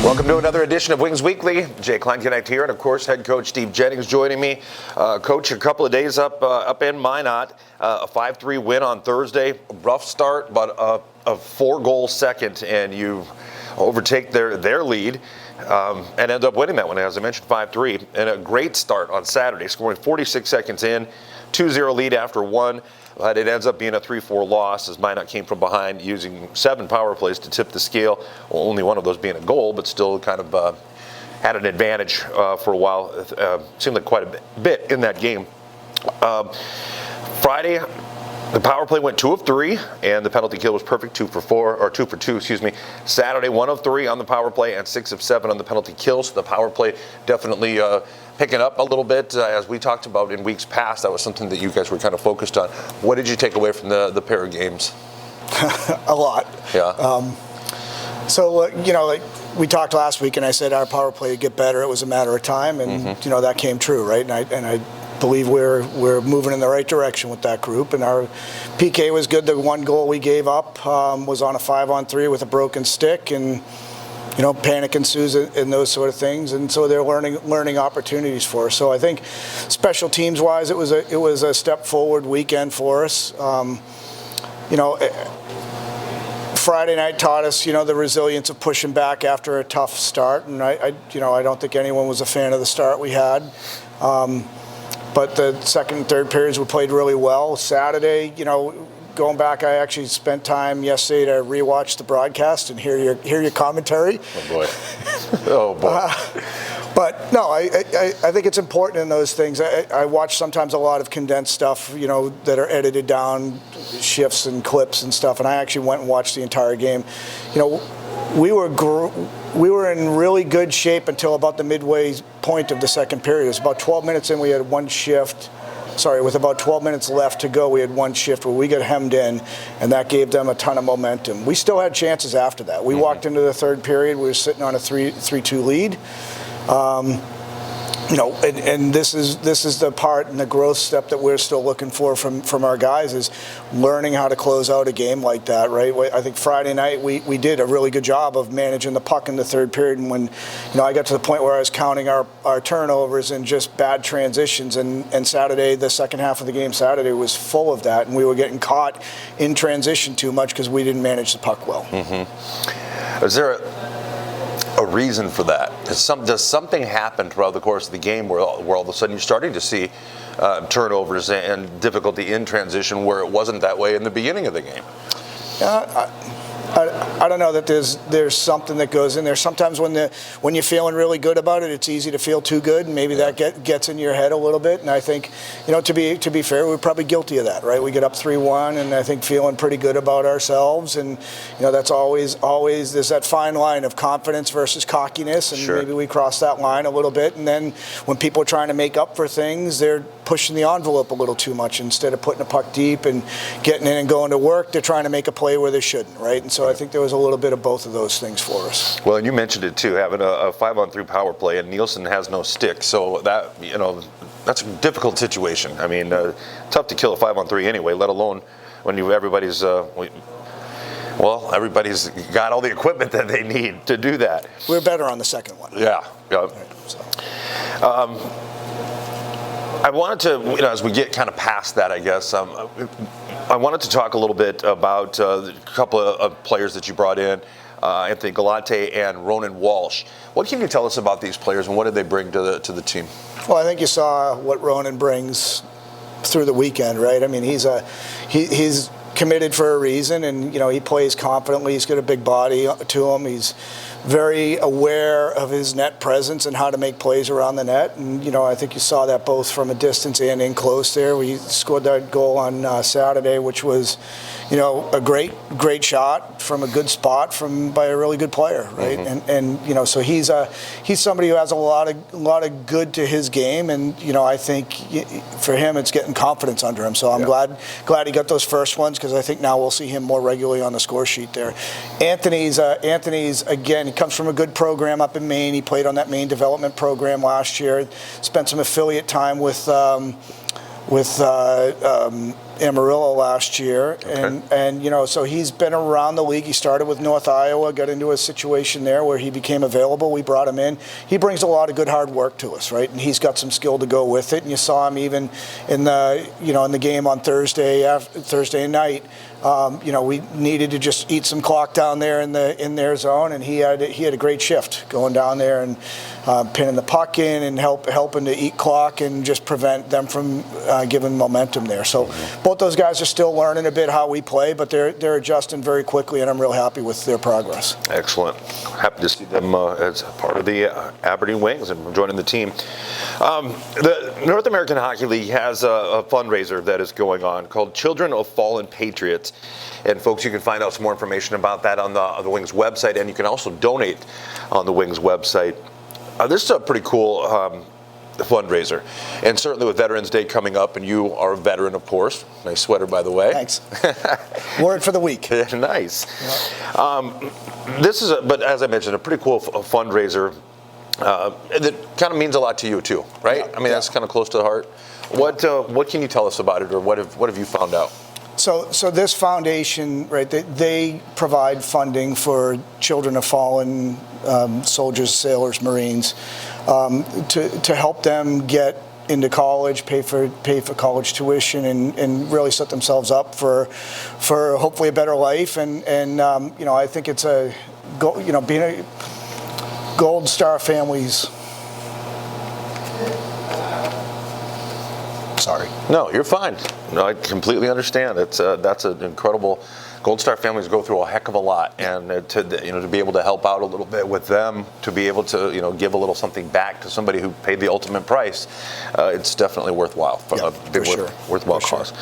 Welcome to another edition of Wings Weekly. Jay Kleinknecht here, and of course, head coach Steve Jennings joining me. Coach, a couple of days up in Minot, a 5-3 win on Thursday. Rough start, but a 4-goal second, and you overtake their lead and end up winning that one, as I mentioned, 5-3. And a great start on Saturday, scoring 46 seconds in, 2-0 lead after one. But it ends up being a 3-4 loss as Minot came from behind using 7 power plays to tip the scale. Well, only one of those being a goal, but still kind of had an advantage for a while. Seemed like quite a bit in that game. Friday, the power play went 2 of 3, and the penalty kill was perfect, 2 for 2, excuse me. Saturday, 1 of 3 on the power play and 6 of 7 on the penalty kill. So the power play definitely picking up a little bit. As we talked about in weeks past, that was something that you guys were kind of focused on. What did you take away from the pair of games? A lot. Yeah. Like we talked last week, and I said our power play would get better. It was a matter of time, and that came true, right? And I believe we're moving in the right direction with that group, and our PK was good. The 1 goal we gave up was on a 5-on-3 with a broken stick, and panic ensues and those sort of things, and so they're learning opportunities for us. So I think special teams wise, it was a step forward weekend for us. Friday night taught us, the resilience of pushing back after a tough start, and I don't think anyone was a fan of the start we had. But the second and third periods we played really well. Saturday, going back, I actually spent time yesterday to rewatch the broadcast and hear your commentary. Oh boy! Oh boy! But no, I think it's important in those things. I watch sometimes a lot of condensed stuff, that are edited down, shifts and clips and stuff. And I actually went and watched the entire game. We were in really good shape until about the midway point of the second period. It was about 12 minutes in, we had one shift. With about 12 minutes left to go, we had one shift where we got hemmed in, and that gave them a ton of momentum. We still had chances after that. We walked into the third period, we were sitting on a 3-2 lead. And this is the part and the growth step that we're still looking for from our guys, is learning how to close out a game like that, right? I think Friday night we did a really good job of managing the puck in the third period, and when I got to the point where I was counting our turnovers and just bad transitions, and Saturday, the second half of the game Saturday was full of that, and we were getting caught in transition too much because we didn't manage the puck well. Mm-hmm. Is there a reason for that? Does something happen throughout the course of the game where all of a sudden you're starting to see turnovers and difficulty in transition where it wasn't that way in the beginning of the game? I don't know that there's something that goes in there. Sometimes when you're feeling really good about it, it's easy to feel too good, and maybe that gets in your head a little bit. And I think, to be fair, we're probably guilty of that, right? We get up 3-1, and I think feeling pretty good about ourselves, and that's always there's that fine line of confidence versus cockiness, and maybe we cross that line a little bit. And then when people are trying to make up for things, they're pushing the envelope a little too much. Instead of putting a puck deep and getting in and going to work, they're trying to make a play where they shouldn't, right? And so I think there was a little bit of both of those things for us. Well, and you mentioned it too, having a 5-on-3 power play, and Nielsen has no stick, so that that's a difficult situation. I mean, tough to kill a 5-on-3 anyway, let alone when everybody's everybody's got all the equipment that they need to do that. We're better on the second one. Yeah. Right, so. I wanted to, as we get kind of past that, I guess, I wanted to talk a little bit about a couple of players that you brought in, Anthony Galante and Ronan Walsh. What can you tell us about these players, and what did they bring to the team? Well, I think you saw what Ronan brings through the weekend, right? I mean, he's committed for a reason, and he plays confidently. He's got a big body to him. He's very aware of his net presence and how to make plays around the net. And I think you saw that both from a distance and in close there. We scored that goal on Saturday, which was a great shot from a good spot by a really good player, right? Mm-hmm. And so he's somebody who has a lot of good to his game, and I think for him it's getting confidence under him. So I'm glad he got those first ones, because I think now we'll see him more regularly on the score sheet there. Anthony's again, he comes from a good program up in Maine. He played on that Maine development program last year. Spent some affiliate time with Amarillo last year, and you know, so he's been around the league. He started with North Iowa, got into a situation there where he became available. We brought him in. He brings a lot of good hard work to us, right? And he's got some skill to go with it. And you saw him even in the game on Thursday night. You know, we needed to just eat some clock down there in their zone, and he had a great shift going down there and pinning the puck in and helping to eat clock and just prevent them from giving momentum there. So both those guys are still learning a bit how we play, but they're adjusting very quickly, and I'm real happy with their progress. Excellent. Happy to see them as part of the Aberdeen Wings and joining the team. The North American Hockey League has a fundraiser that is going on called Children of Fallen Patriots. And folks, you can find out some more information about that on the Wings website, and you can also donate on the Wings website. This is a pretty cool fundraiser, and certainly with Veterans Day coming up, and you are a veteran, of course. Nice sweater, by the way. Thanks. Word for the week. Nice. This is, but as I mentioned, a pretty cool fundraiser that kind of means a lot to you too, right? Yeah, I mean, that's kind of close to the heart. What can you tell us about it, or what have you found out? So this foundation, right, they provide funding for children of fallen soldiers, sailors, Marines, to help them get into college, pay for college tuition, and really set themselves up for hopefully a better life. And you know, I think it's being a Gold Star families. Sorry. No, you're fine. No, I completely understand. That's an incredible. Gold Star families go through a heck of a lot, and to be able to help out a little bit with them, to be able to give a little something back to somebody who paid the ultimate price, it's definitely worthwhile. Worthwhile cause.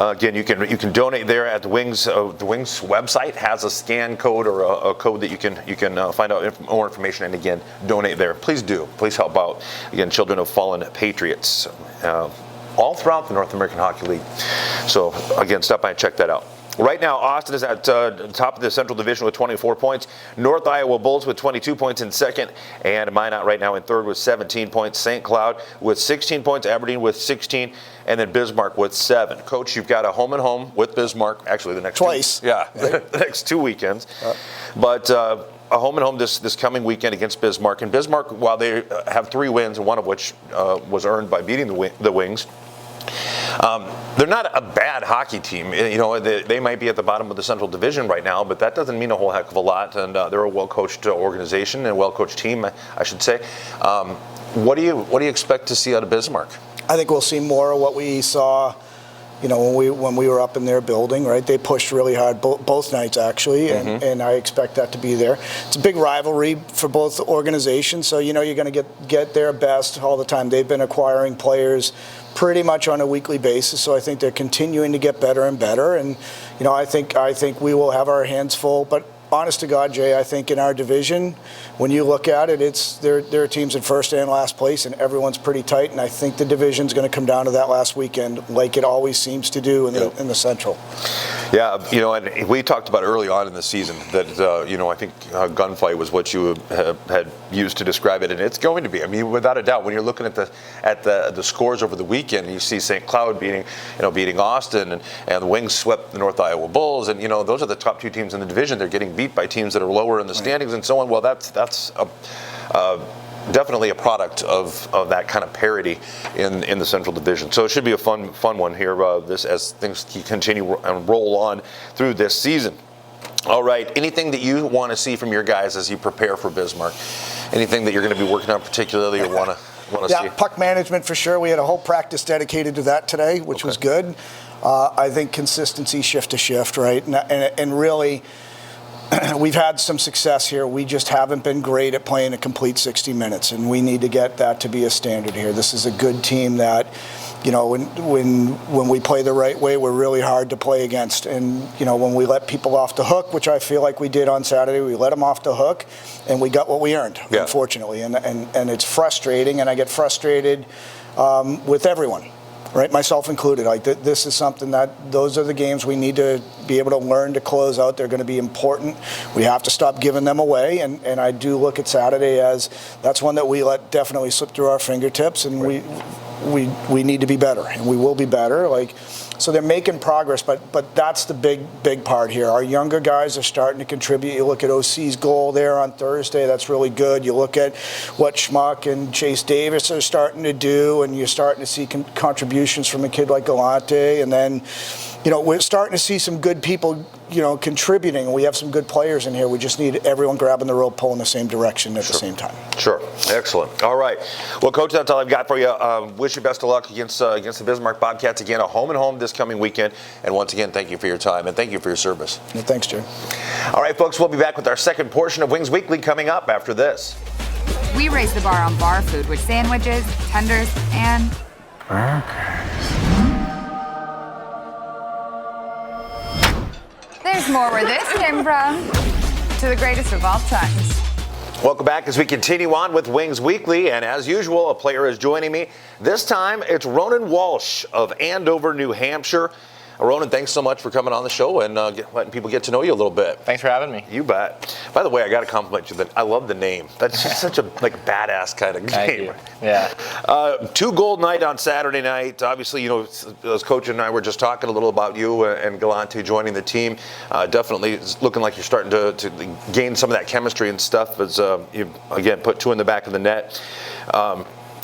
Again, you can donate there at the Wings. The Wings website has a scan code or a code that you can find out more information, and again, donate there. Please do. Please help out. Again, Children of Fallen Patriots. All throughout the North American Hockey League. So again, stop by and check that out. Right now, Austin is at top of the Central Division with 24 points. North Iowa Bulls with 22 points in second. And Minot right now in third with 17 points. St. Cloud with 16 points. Aberdeen with 16. And then Bismarck with 7. Coach, you've got a home and home with Bismarck. Actually, the next twice. The next 2 weekends. But a home and home this coming weekend against Bismarck. And Bismarck, while they have 3 wins, and one of which was earned by beating the Wings, they're not a bad hockey team. You know, they might be at the bottom of the Central Division right now, but that doesn't mean a whole heck of a lot. And they're a well-coached organization and a well-coached team, I should say. What do you expect to see out of Bismarck? I think we'll see more of what we saw, you know, when we were up in their building, right? They pushed really hard both nights, actually, and I expect that to be there. It's a big rivalry for both organizations, so, you know, you're going to get their best all the time. They've been acquiring players pretty much on a weekly basis, so I think they're continuing to get better and better. And, you know, I think we will have our hands full. But honest to God, Jay, I think in our division, when you look at it, there are teams in first and last place, and everyone's pretty tight. And I think the division's going to come down to that last weekend, like it always seems to do in the Central. Yeah, you know, and we talked about early on in the season that, you know, I think gunfight was what you had used to describe it, and it's going to be. I mean, without a doubt, when you're looking at the scores over the weekend, you see St. Cloud beating Austin, and the Wings swept the North Iowa Bulls, and, you know, those are the top 2 teams in the division. They're getting beat by teams that are lower in the standings and so on. Well, that's definitely a product of that kind of parity in the Central Division. So it should be a fun one here as things continue and roll on through this season. All right, anything that you want to see from your guys as you prepare for Bismarck? Anything that you're going to be working on particularly or want to see? Yeah, puck management for sure. We had a whole practice dedicated to that today, which was good. I think consistency shift to shift, right? And really, we've had some success here. We just haven't been great at playing a complete 60 minutes, and we need to get that to be a standard here. This is a good team that, you know, when we play the right way, we're really hard to play against. And, you know, when we let people off the hook, which I feel like we did on Saturday, we let them off the hook, and we got what we earned, unfortunately. And it's frustrating, and I get frustrated with everyone. Right, myself included. Like this is something those are the games we need to be able to learn to close out. They're going to be important. We have to stop giving them away, and I do look at Saturday as that's one that we let definitely slip through our fingertips, and we need to be better, and we will be better. Like So they're making progress, but that's the big part here. Our younger guys are starting to contribute. You look at OC's goal there on Thursday, that's really good. You look at what Schmuck and Chase Davis are starting to do, and you're starting to see contributions from a kid like Galante. And then, we're starting to see some good people, contributing. We have some good players in here. We just need everyone grabbing the rope, pulling the same direction at the same time. Sure. Excellent. All right. Well, Coach, that's all I've got for you. Wish you best of luck against the Bismarck Bobcats again, a home and home this coming weekend. And once again, thank you for your time and thank you for your service. Yeah, thanks, Jay. All right, folks, we'll be back with our second portion of Wings Weekly coming up after this. We raise the bar on bar food with sandwiches, tenders, and there's more where this came from. To the greatest of all times. Welcome back as we continue on with Wings Weekly, and as usual, a player is joining me. This time, it's Ronan Walsh of Andover, New Hampshire. Ronan, thanks so much for coming on the show and letting people get to know you a little bit. Thanks for having me. You bet. By the way, I got to compliment you. I love the name. That's just such a badass kind of name. Thank you. Yeah. 2 goal night on Saturday night. Obviously, as Coach and I were just talking a little about you and Galante joining the team. Definitely it's looking like you're starting to gain some of that chemistry and stuff as you, again, put 2 in the back of the net.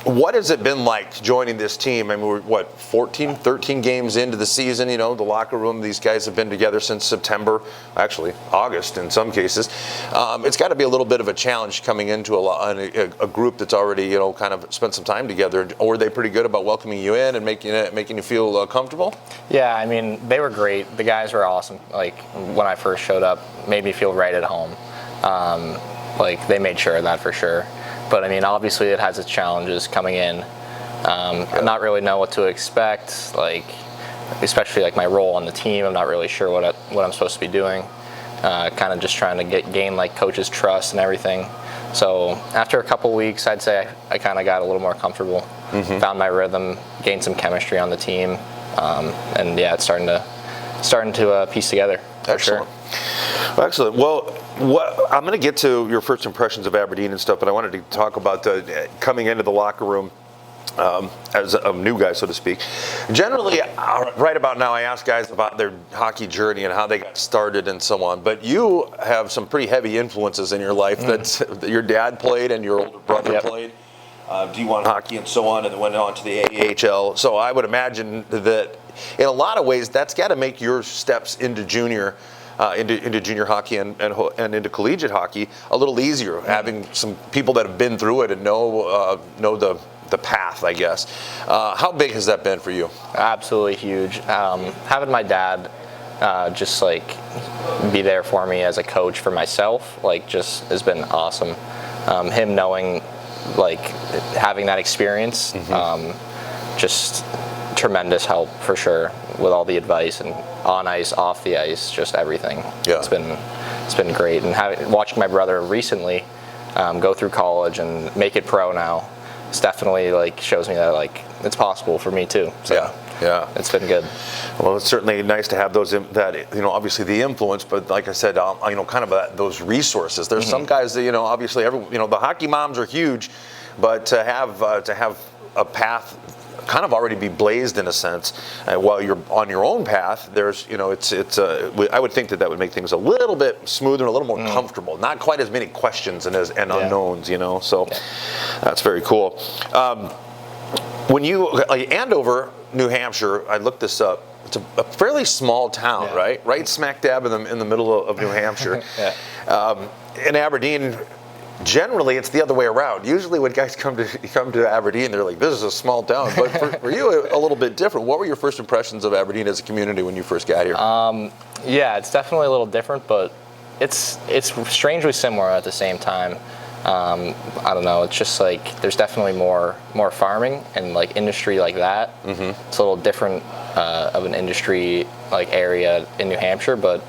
What has it been like joining this team? I mean, we're, 13 games into the season, the locker room, these guys have been together since September, actually August in some cases. It's got to be a little bit of a challenge coming into a group that's already, kind of spent some time together. Or are they pretty good about welcoming you in and making you feel comfortable? Yeah, I mean, they were great. The guys were awesome. Like, when I first showed up, made me feel right at home. They made sure of that for sure. But I mean, obviously it has its challenges coming in. Not really know what to expect, especially my role on the team. I'm not really sure what I'm supposed to be doing. Kind of just trying to gain coach's trust and everything. So after a couple weeks, I'd say I kind of got a little more comfortable, found my rhythm, gained some chemistry on the team, and yeah, it's starting to piece together for sure. Excellent. Well, I'm going to get to your first impressions of Aberdeen and stuff, but I wanted to talk about coming into the locker room as a new guy, so to speak. Generally, right about now, I ask guys about their hockey journey and how they got started and so on. But you have some pretty heavy influences in your life that your dad played and your older brother played. D1 hockey and so on, and then went on to the AHL. So I would imagine that in a lot of ways, that's got to make your steps into junior hockey and into collegiate hockey a little easier, having some people that have been through it and know the path, I guess. How big has that been for you? Absolutely huge. Having my dad just be there for me as a coach for myself, just has been awesome. Him knowing, having that experience, just tremendous help for sure with all the advice and on ice, off the ice, just everything. Yeah. It's been great, and watching my brother recently go through college and make it pro now, it's definitely shows me that it's possible for me too. So yeah, it's been good. Well, it's certainly nice to have those obviously the influence, but like I said, kind of those resources. There's some guys that obviously the hockey moms are huge, but to have a path kind of already be blazed in a sense while you're on your own path, there's I would think that would make things a little bit smoother and a little more comfortable, not quite as many questions and unknowns, so that's very cool. When you Andover, New Hampshire, I looked this up, it's a fairly small town, right smack dab in the middle of New Hampshire. In Aberdeen, generally, it's the other way around. Usually when guys come to Aberdeen, they're like, this is a small town. But for you, a little bit different. What were your first impressions of Aberdeen as a community when you first got here? Yeah, it's definitely a little different, but it's strangely similar at the same time. I don't know, it's just there's definitely more farming and industry like that. It's a little different of an industry area in New Hampshire, but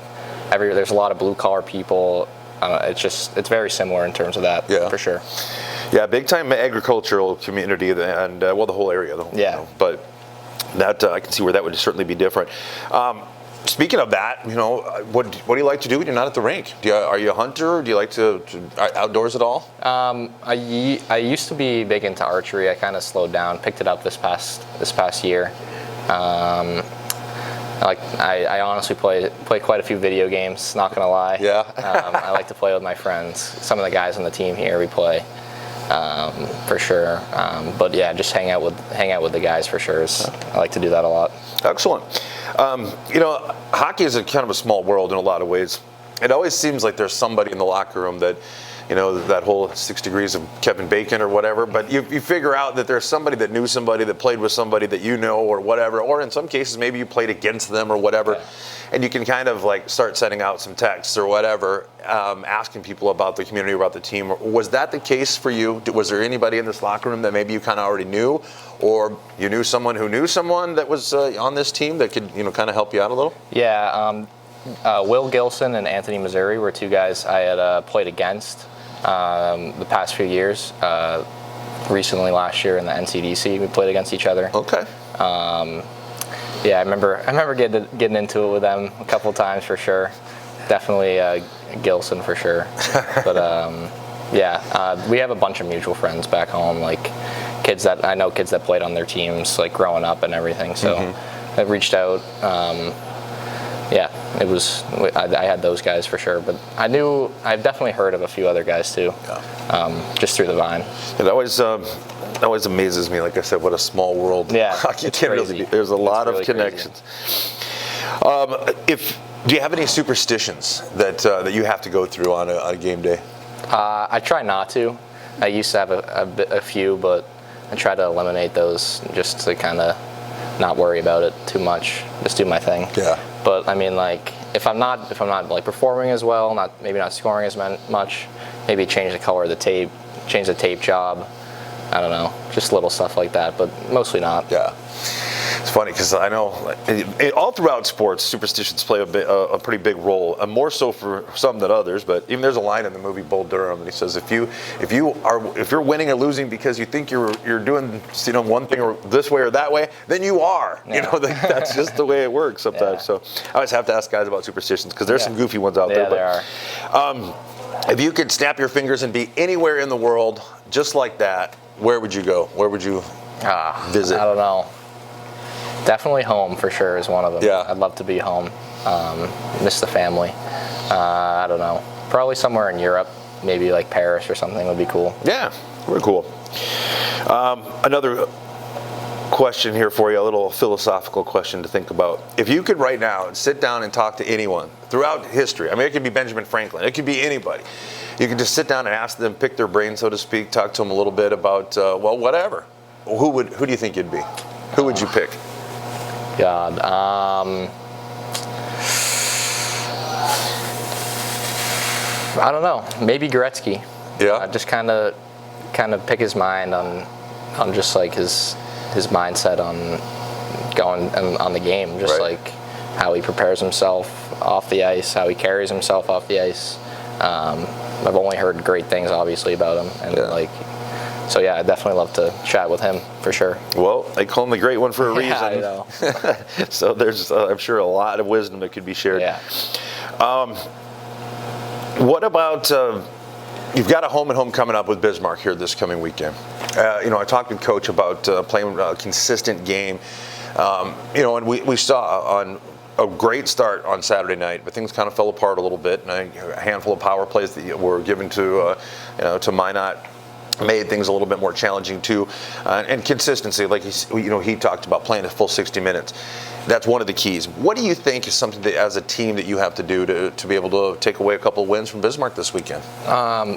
there's a lot of blue collar people. It's very similar in terms of that, for sure. Yeah, big time agricultural community, and the whole area. But that I can see where that would certainly be different. Speaking of that, what do you like to do when you're not at the rink? Are you a hunter? Do you like to outdoors at all? I used to be big into archery. I kind of slowed down, picked it up this past year. I honestly play quite a few video games. Not gonna lie. Yeah. I like to play with my friends. Some of the guys on the team here we play for sure. But yeah, just hang out with the guys for sure. I like to do that a lot. Excellent. Hockey is kind of a small world in a lot of ways. It always seems like there's somebody in the locker room that, that whole 6 degrees of Kevin Bacon or whatever, but you figure out that there's somebody that knew somebody that played with somebody that or whatever, or in some cases maybe you played against them or whatever, and you can kind of like start sending out some texts or whatever, asking people about the community, about the team. Was that the case for you? Was there anybody in this locker room that maybe you kind of already knew, or you knew someone who knew someone that was on this team that could kind of help you out a little? Yeah. Will Gilson and Anthony Missouri were 2 guys I had played against the past few years. Recently, last year in the NCDC, we played against each other. Okay. Yeah, I remember getting into it with them a couple of times for sure. Definitely Gilson for sure. But we have a bunch of mutual friends back home, like kids that played on their teams, like growing up and everything. So I reached out. It was. I had those guys for sure, but I've definitely heard of a few other guys too, just through the Vine. It always amazes me. Like I said, what a small world. Yeah, hockey can really be. There's a lot of connections. Do you have any superstitions that you have to go through on a game day? I try not to. I used to have a few, but I try to eliminate those just to kind of not worry about it too much. Just do my thing. Yeah. But I mean, like, if I'm not like performing as well, maybe not scoring as much, maybe change the color of the tape, change the tape job. I don't know, just little stuff like that, but mostly not. Yeah. It's funny because I know all throughout sports, superstitions play a pretty big role, more so for some than others. But even there's a line in the movie Bull Durham, and he says if you're winning or losing because you think you're doing one thing or this way or that way, then you are. Yeah. That's just the way it works sometimes. Yeah. So I always have to ask guys about superstitions because there's some goofy ones out there. There are. If you could snap your fingers and be anywhere in the world just like that, where would you go? Where would you visit? I don't know. Definitely home for sure is one of them. Yeah. I'd love to be home. Miss the family. I don't know. Probably somewhere in Europe, maybe like Paris or something would be cool. Yeah, very cool. Another question here for you, a little philosophical question to think about. If you could right now sit down and talk to anyone throughout history, I mean, it could be Benjamin Franklin, it could be anybody. You could just sit down and ask them, pick their brain, so to speak, talk to them a little bit about, whatever. Who do you think you'd be? Who would you pick? God. I don't know. Maybe Gretzky. Yeah. Just kind of pick his mind on just like his mindset on going on the game. Just like how he prepares himself off the ice, how he carries himself off the ice. I've only heard great things, obviously, about him, and so yeah, I'd definitely love to chat with him for sure. Well, they call him the great one for a reason. Yeah, I know. So there's, I'm sure, a lot of wisdom that could be shared. Yeah. What about, you've got a home and home coming up with Bismarck here this coming weekend. I talked with Coach about playing a consistent game. And we saw on a great start on Saturday night, but things kind of fell apart a little bit. And a handful of power plays that were given to Minot made things a little bit more challenging too, and consistency, like he talked about playing a full 60 minutes. That's one of the keys. What do you think is something that, as a team, that you have to do to be able to take away a couple of wins from Bismarck this weekend?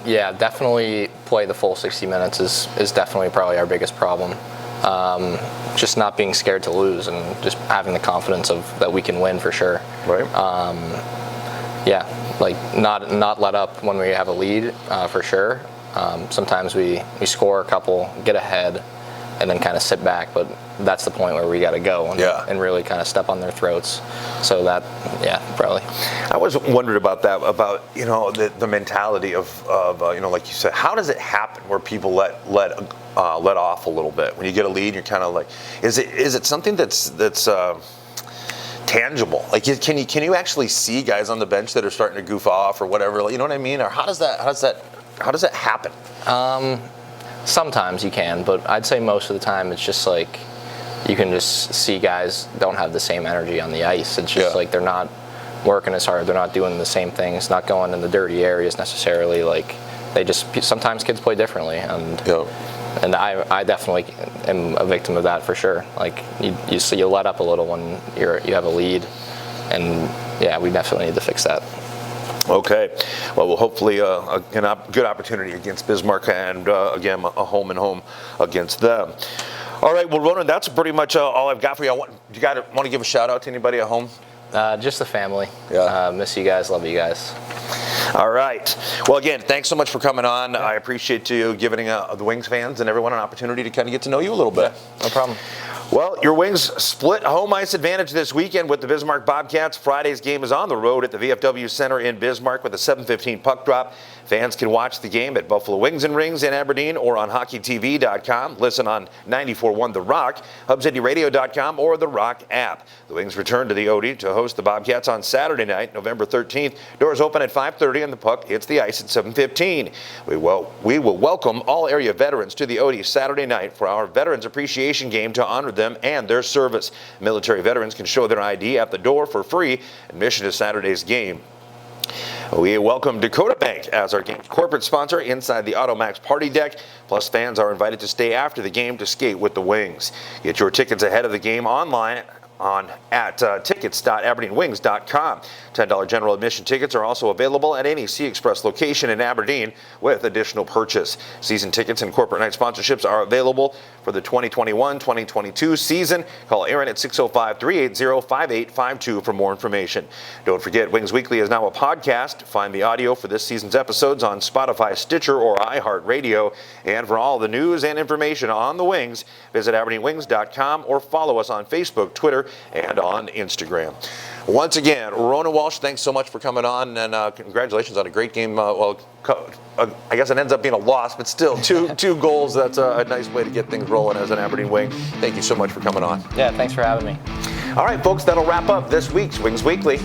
Yeah, definitely play the full 60 minutes is definitely probably our biggest problem. Just not being scared to lose and just having the confidence that we can win for sure. Right. Yeah, like not let up when we have a lead for sure. Sometimes we score a couple, get ahead, and then kind of sit back, but that's the point where we got to go and really kind of step on their throats. So probably. I always wondered about that, about the mentality of like you said, how does it happen where people let off a little bit when you get a lead? You're kind of like, is it something that's tangible? Like, can you actually see guys on the bench that are starting to goof off or whatever? You know what I mean? Or how does that happen? Sometimes you can, but I'd say most of the time it's just like you can just see guys don't have the same energy on the ice. It's just like they're not working as hard. They're not doing the same things, not going in the dirty areas necessarily. Like they just, sometimes kids play differently, and I definitely am a victim of that for sure. Like you see, you let up a little when you have a lead, and yeah, we definitely need to fix that. Okay. Well, hopefully a good opportunity against Bismarck, and again, a home and home against them. All right. Well, Ronan, that's pretty much all I've got for you. Want to give a shout out to anybody at home? Just the family. Yeah. Miss you guys. Love you guys. All right. Well, again, thanks so much for coming on. I appreciate you giving the Wings fans and everyone an opportunity to kind of get to know you a little bit. No problem. Well, your Wings split home ice advantage this weekend with the Bismarck Bobcats. Friday's game is on the road at the VFW Center in Bismarck with a 7:15 puck drop. Fans can watch the game at Buffalo Wings and Rings in Aberdeen or on hockeytv.com. Listen on 94.1 The Rock, hubcityradio.com, or the Rock app. The Wings return to the Odie to host the Bobcats on Saturday night, November 13th. Doors open at 5:30 and the puck hits the ice at 7:15. We will welcome all area veterans to the Odie Saturday night for our Veterans Appreciation Game to honor them and their service. Military veterans can show their ID at the door for free. Admission to Saturday's game. We welcome Dakota Bank as our game's corporate sponsor inside the Automax Party Deck. Plus, fans are invited to stay after the game to skate with the Wings. Get your tickets ahead of the game online at tickets.aberdeenwings.com. $10 general admission tickets are also available at any Sea Express location in Aberdeen with additional purchase. Season tickets and corporate night sponsorships are available for the 2021-2022 season. Call Aaron at 605-380-5852 for more information. Don't forget, Wings Weekly is now a podcast. Find the audio for this season's episodes on Spotify, Stitcher, or iHeartRadio. And for all the news and information on the Wings, visit aberdeenwings.com or follow us on Facebook, Twitter, and on Instagram. Once again, Ronan Walsh, thanks so much for coming on, and congratulations on a great game. I guess it ends up being a loss, but still, two goals. That's a nice way to get things rolling as an Aberdeen Wing. Thank you so much for coming on. Yeah, thanks for having me. All right, folks, that'll wrap up this week's Wings Weekly.